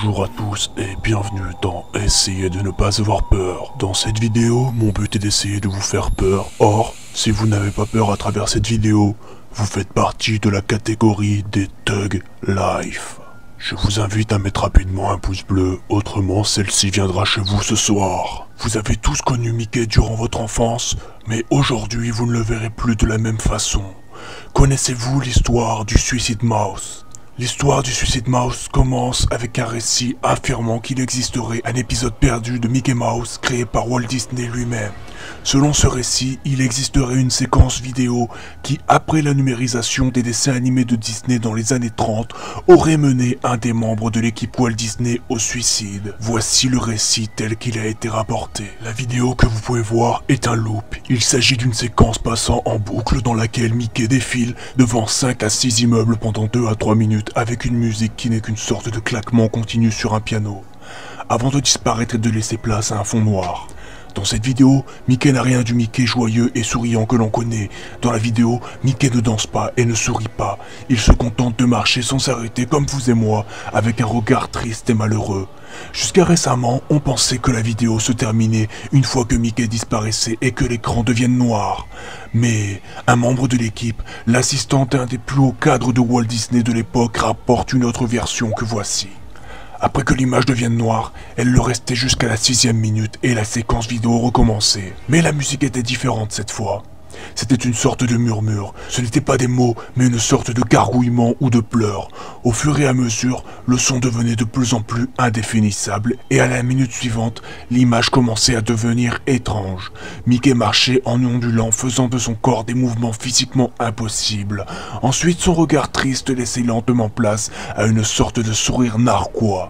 Bonjour à tous et bienvenue dans Essayez de ne pas avoir peur. Dans cette vidéo, mon but est d'essayer de vous faire peur. Or, si vous n'avez pas peur à travers cette vidéo, vous faites partie de la catégorie des Thug Life. Je vous invite à mettre rapidement un pouce bleu, autrement celle-ci viendra chez vous ce soir. Vous avez tous connu Mickey durant votre enfance, mais aujourd'hui vous ne le verrez plus de la même façon. Connaissez-vous l'histoire du Suicide Mouse ? L'histoire du Suicide Mouse commence avec un récit affirmant qu'il existerait un épisode perdu de Mickey Mouse créé par Walt Disney lui-même. Selon ce récit, il existerait une séquence vidéo qui, après la numérisation des dessins animés de Disney dans les années 30, aurait mené un des membres de l'équipe Walt Disney au suicide. Voici le récit tel qu'il a été rapporté. La vidéo que vous pouvez voir est un loop. Il s'agit d'une séquence passant en boucle dans laquelle Mickey défile devant 5 à 6 immeubles pendant 2 à 3 minutes avec une musique qui n'est qu'une sorte de claquement continu sur un piano, avant de disparaître et de laisser place à un fond noir. Dans cette vidéo, Mickey n'a rien du Mickey joyeux et souriant que l'on connaît. Dans la vidéo, Mickey ne danse pas et ne sourit pas. Il se contente de marcher sans s'arrêter comme vous et moi, avec un regard triste et malheureux. Jusqu'à récemment, on pensait que la vidéo se terminait une fois que Mickey disparaissait et que l'écran devienne noir. Mais un membre de l'équipe, l'assistant d'un des plus hauts cadres de Walt Disney de l'époque, rapporte une autre version que voici. Après que l'image devienne noire, elle le restait jusqu'à la 6e minute et la séquence vidéo recommençait. Mais la musique était différente cette fois. C'était une sorte de murmure. Ce n'était pas des mots, mais une sorte de gargouillement ou de pleurs. Au fur et à mesure, le son devenait de plus en plus indéfinissable et à la minute suivante, l'image commençait à devenir étrange. Mickey marchait en ondulant, faisant de son corps des mouvements physiquement impossibles. Ensuite, son regard triste laissait lentement place à une sorte de sourire narquois.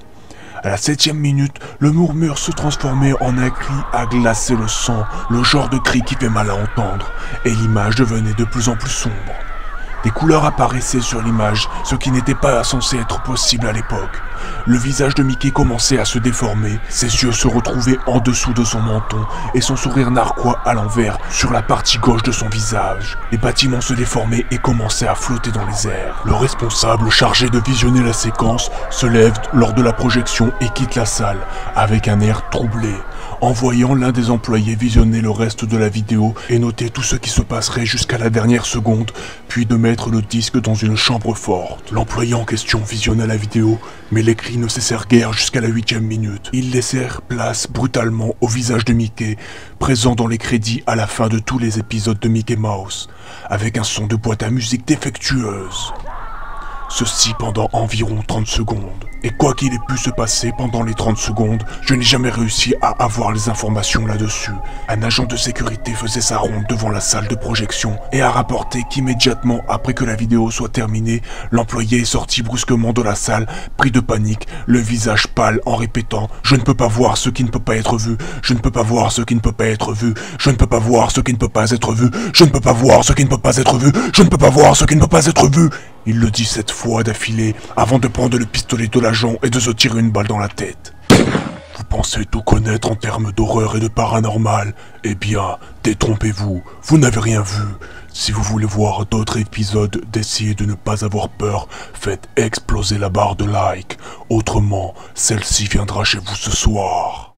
À la 7e minute, le murmure se transformait en un cri à glacer le sang, le genre de cri qui fait mal à entendre, et l'image devenait de plus en plus sombre. Des couleurs apparaissaient sur l'image, ce qui n'était pas censé être possible à l'époque. Le visage de Mickey commençait à se déformer, ses yeux se retrouvaient en dessous de son menton et son sourire narquois à l'envers sur la partie gauche de son visage. Les bâtiments se déformaient et commençaient à flotter dans les airs. Le responsable chargé de visionner la séquence se lève lors de la projection et quitte la salle avec un air troublé. En voyant l'un des employés visionner le reste de la vidéo et noter tout ce qui se passerait jusqu'à la dernière seconde, puis de mettre le disque dans une chambre forte. L'employé en question visionna la vidéo, mais les cris ne cessèrent guère jusqu'à la 8e minute. Ils laissèrent place brutalement au visage de Mickey, présent dans les crédits à la fin de tous les épisodes de Mickey Mouse, avec un son de boîte à musique défectueuse. Ceci pendant environ 30 secondes. Et quoi qu'il ait pu se passer pendant les 30 secondes, je n'ai jamais réussi à avoir les informations là-dessus. Un agent de sécurité faisait sa ronde devant la salle de projection et a rapporté qu'immédiatement après que la vidéo soit terminée, l'employé est sorti brusquement de la salle, pris de panique, le visage pâle en répétant « Je ne peux pas voir ce qui ne peut pas être vu, je ne peux pas voir ce qui ne peut pas être vu, je ne peux pas voir ce qui ne peut pas être vu, je ne peux pas voir ce qui ne peut pas être vu, je ne peux pas voir ce qui ne peut pas être vu ». Il le dit 7 fois d'affilée avant de prendre le pistolet de l'agent et de se tirer une balle dans la tête. Vous pensez tout connaître en termes d'horreur et de paranormal? Eh bien, détrompez-vous, vous n'avez rien vu. Si vous voulez voir d'autres épisodes d'Essayez de ne pas avoir peur, faites exploser la barre de like. Autrement, celle-ci viendra chez vous ce soir.